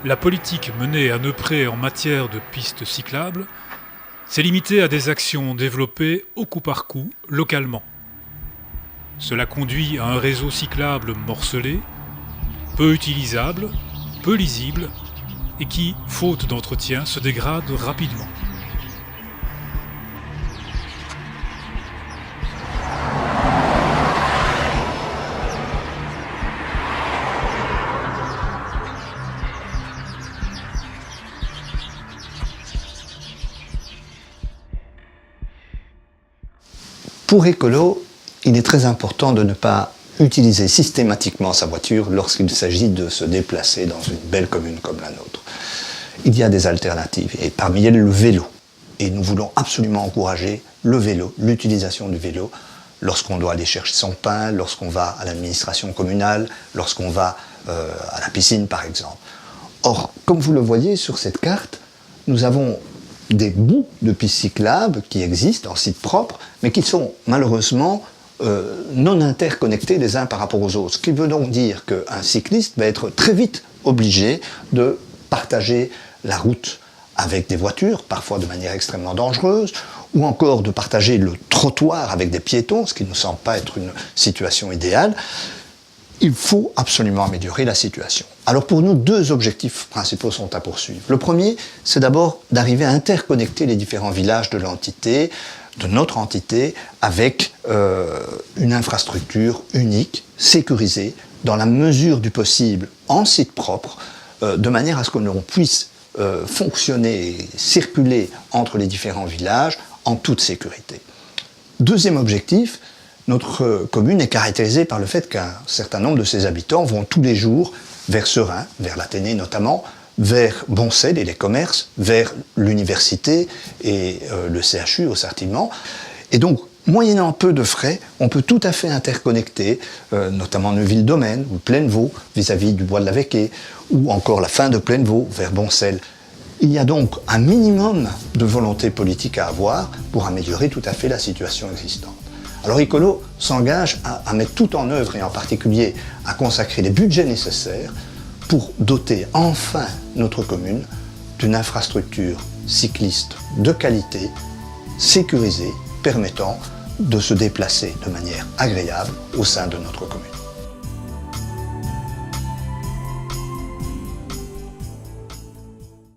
La politique menée à Neupré en matière de pistes cyclables s'est limitée à des actions développées au coup par coup, localement. Cela conduit à un réseau cyclable morcelé, peu utilisable, peu lisible, et qui, faute d'entretien, se dégrade rapidement. Pour Ecolo, il est très important de ne pas utiliser systématiquement sa voiture lorsqu'il s'agit de se déplacer dans une belle commune comme la nôtre. Il y a des alternatives, et parmi elles le vélo. Et nous voulons absolument encourager le vélo, l'utilisation du vélo, lorsqu'on doit aller chercher son pain, lorsqu'on va à l'administration communale, lorsqu'on va à la piscine par exemple. Or, comme vous le voyez sur cette carte, nous avons des bouts de pistes cyclables qui existent en site propre, mais qui sont malheureusement non interconnectés les uns par rapport aux autres. Ce qui veut donc dire qu'un cycliste va être très vite obligé de partager la route avec des voitures, parfois de manière extrêmement dangereuse, ou encore de partager le trottoir avec des piétons, ce qui ne semble pas être une situation idéale. Il faut absolument améliorer la situation. Alors pour nous, deux objectifs principaux sont à poursuivre. Le premier, c'est d'abord d'arriver à interconnecter les différents villages de l'entité, de notre entité, avec une infrastructure unique, sécurisée, dans la mesure du possible, en site propre, de manière à ce que l'on puisse fonctionner et circuler entre les différents villages en toute sécurité. Deuxième objectif, notre commune est caractérisée par le fait qu'un certain nombre de ses habitants vont tous les jours vers Seraing, vers l'Athénée notamment, vers Boncel et les commerces, vers l'université et le CHU au Sartiment. Et donc, moyennant peu de frais, on peut tout à fait interconnecter, notamment Neuville-Domaine ou Plainevaux vis-à-vis du bois de la Véquée, ou encore la fin de Plainevaux vers Boncel. Il y a donc un minimum de volonté politique à avoir pour améliorer tout à fait la situation existante. Alors Ecolo s'engage à mettre tout en œuvre, et en particulier à consacrer les budgets nécessaires pour doter enfin notre commune d'une infrastructure cycliste de qualité, sécurisée, permettant de se déplacer de manière agréable au sein de notre commune.